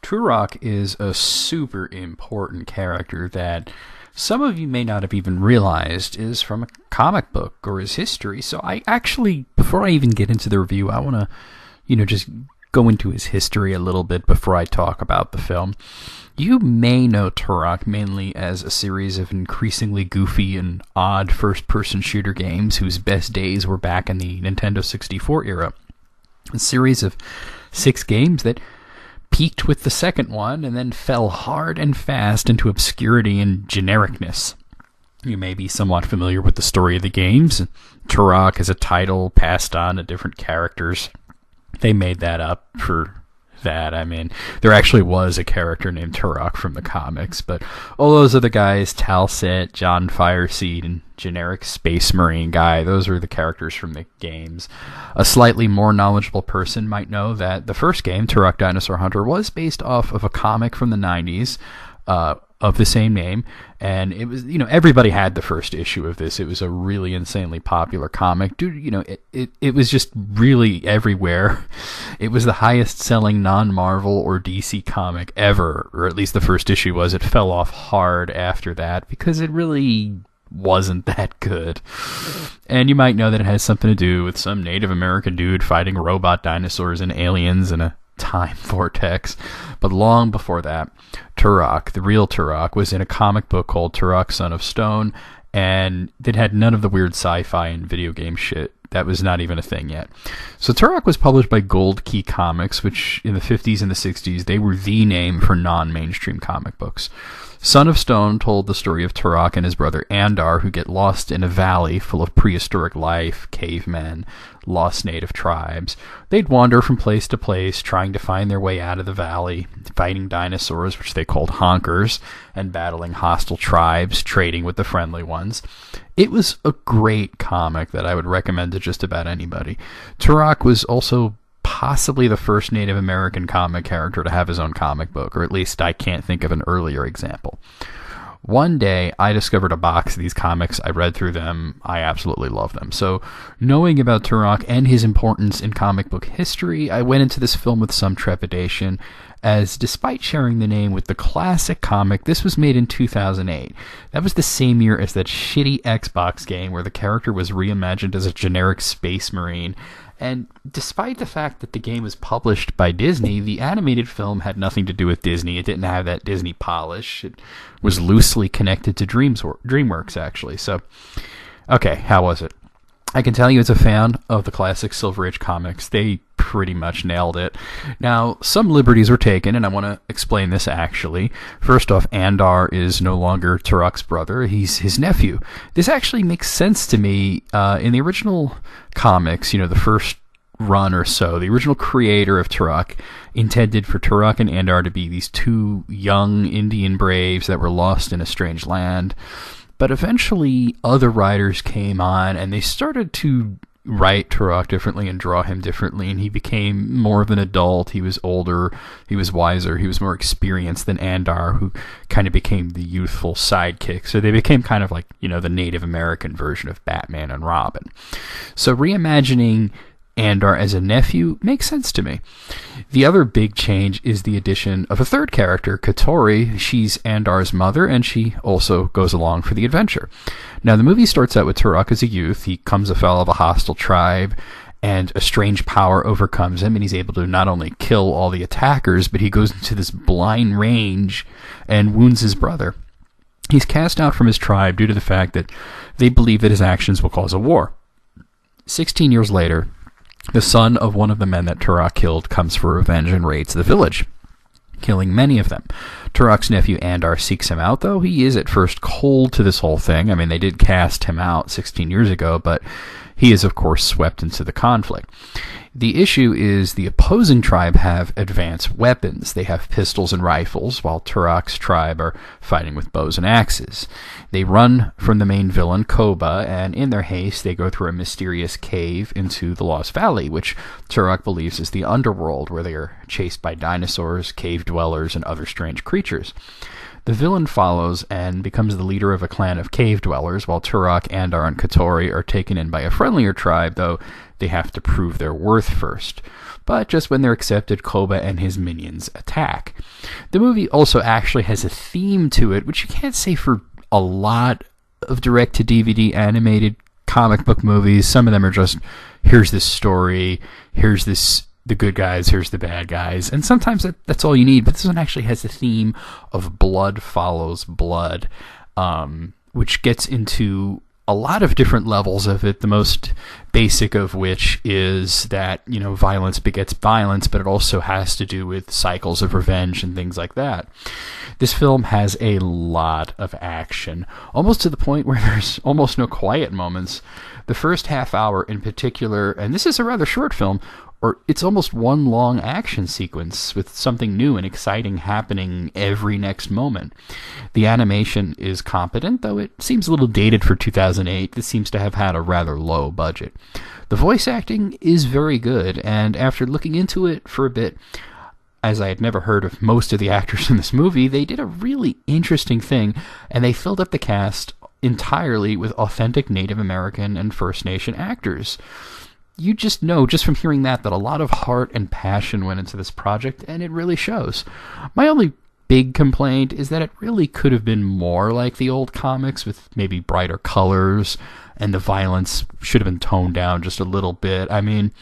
Turok is a super important character that some of you may not have even realized is from a comic book or his history. So I actually, before I even get into the review, I want to, just go into his history a little bit before I talk about the film. You may know Turok mainly as a series of increasingly goofy and odd first-person shooter games whose best days were back in the Nintendo 64 era. A series of 6 games that peaked with the second one and then fell hard and fast into obscurity and genericness. You may be somewhat familiar with the story of the games. Turok is a title passed on to different characters. They made that up for that. I mean, there actually was a character named Turok from the comics, but all those other guys, Talset, John Fireseed, and generic Space Marine guy, those are the characters from the games. A slightly more knowledgeable person might know that the first game, Turok Dinosaur Hunter, was based off of a comic from the 90s, of the same name, and it was, everybody had the first issue of this. It was a really insanely popular comic. Dude, it was just really everywhere. It was the highest selling non-Marvel or DC comic ever, or at least the first issue was. It fell off hard after that because it really wasn't that good. And you might know that it has something to do with some Native American dude fighting robot dinosaurs and aliens in a time vortex. But long before that, Turok, the real Turok, was in a comic book called Turok, Son of Stone, and it had none of the weird sci-fi and video game shit. That was not even a thing yet. So Turok was published by Gold Key Comics, which in the 50s and the 60s, they were the name for non-mainstream comic books. Son of Stone told the story of Turok and his brother Andar, who get lost in a valley full of prehistoric life, cavemen, lost native tribes. They'd wander from place to place, trying to find their way out of the valley, fighting dinosaurs, which they called honkers, and battling hostile tribes, trading with the friendly ones. It was a great comic that I would recommend to just about anybody. Turok was also possibly the first Native American comic character to have his own comic book, or at least I can't think of an earlier example. One day, I discovered a box of these comics. I read through them. I absolutely love them. So, knowing about Turok and his importance in comic book history, I went into this film with some trepidation, as despite sharing the name with the classic comic, this was made in 2008. That was the same year as that shitty Xbox game where the character was reimagined as a generic Space Marine. And despite the fact that the game was published by Disney, the animated film had nothing to do with Disney. It didn't have that Disney polish. It was loosely connected to DreamWorks, actually. So, okay, how was it? I can tell you as a fan of the classic Silver Age comics, they pretty much nailed it. Now, some liberties were taken, and I want to explain this actually. First off, Andar is no longer Turok's brother. He's his nephew. This actually makes sense to me. In the original comics, the first run or so, the original creator of Turok intended for Turok and Andar to be these two young Indian braves that were lost in a strange land. But eventually, other writers came on, and they started to write Turok differently and draw him differently, and he became more of an adult. He was older, he was wiser, he was more experienced than Andar, who kind of became the youthful sidekick. So they became kind of like, the Native American version of Batman and Robin. So reimagining Andar as a nephew makes sense to me. The other big change is the addition of a third character, Katori. She's Andar's mother, and she also goes along for the adventure. Now, the movie starts out with Turok as a youth. He comes afoul of a hostile tribe, and a strange power overcomes him, and he's able to not only kill all the attackers, but he goes into this blind range and wounds his brother. He's cast out from his tribe due to the fact that they believe that his actions will cause a war. 16 years later, the son of one of the men that Turok killed comes for revenge and raids the village, killing many of them. Turok's nephew Andar seeks him out, though he is at first cold to this whole thing. I mean, they did cast him out 16 years ago, but he is, of course, swept into the conflict. The issue is the opposing tribe have advanced weapons. They have pistols and rifles, while Turok's tribe are fighting with bows and axes. They run from the main villain, Koba, and in their haste, they go through a mysterious cave into the Lost Valley, which Turok believes is the underworld, where they are chased by dinosaurs, cave dwellers, and other strange creatures. The villain follows and becomes the leader of a clan of cave dwellers, while Turok and Aron Kotori are taken in by a friendlier tribe, though they have to prove their worth first. But just when they're accepted, Koba and his minions attack. The movie also actually has a theme to it, which you can't say for a lot of direct-to-DVD animated comic book movies. Some of them are just, here's this story, here's the good guys, here's the bad guys, and sometimes that's all you need. But this one actually has a theme of blood follows blood, which gets into a lot of different levels of it, the most basic of which is that, violence begets violence, but it also has to do with cycles of revenge and things like that. This film has a lot of action, almost to the point where there's almost no quiet moments. The first half hour in particular, and this is a rather short film, or it's almost one long action sequence with something new and exciting happening every next moment. The animation is competent, though it seems a little dated for 2008. This seems to have had a rather low budget. The voice acting is very good, and after looking into it for a bit, as I had never heard of most of the actors in this movie, they did a really interesting thing, and they filled up the cast entirely with authentic Native American and First Nation actors. You just know, just from hearing that a lot of heart and passion went into this project, and it really shows. My only big complaint is that it really could have been more like the old comics, with maybe brighter colors, and the violence should have been toned down just a little bit. I mean,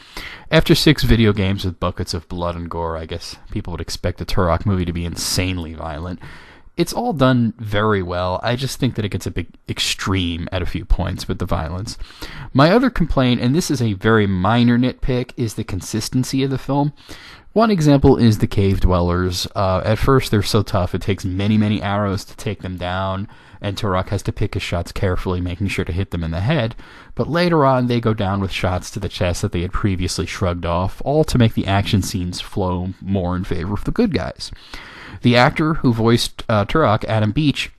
after 6 video games with buckets of blood and gore, I guess people would expect a Turok movie to be insanely violent. It's all done very well. I just think that it gets a bit extreme at a few points with the violence. My other complaint, and this is a very minor nitpick, is the consistency of the film. One example is the cave dwellers. At first, they're so tough, it takes many, many arrows to take them down, and Turok has to pick his shots carefully, making sure to hit them in the head. But later on, they go down with shots to the chest that they had previously shrugged off, all to make the action scenes flow more in favor of the good guys. The actor who voiced Turok, Adam Beach,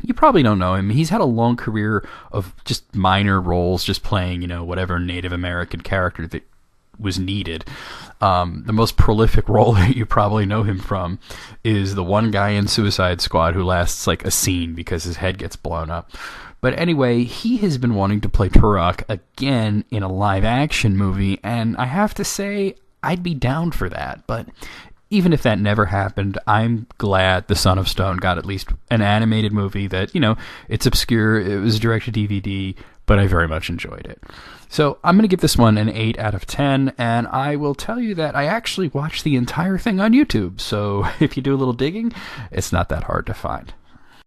you probably don't know him. He's had a long career of just minor roles, just playing, whatever Native American character that was needed. The most prolific role that you probably know him from is the one guy in Suicide Squad who lasts like a scene because his head gets blown up. But anyway, he has been wanting to play Turok again in a live-action movie, and I have to say, I'd be down for that, but even if that never happened, I'm glad The Son of Stone got at least an animated movie that, it's obscure, it was direct-to-DVD, but I very much enjoyed it. So I'm going to give this one an 8 out of 10, and I will tell you that I actually watched the entire thing on YouTube, so if you do a little digging, it's not that hard to find.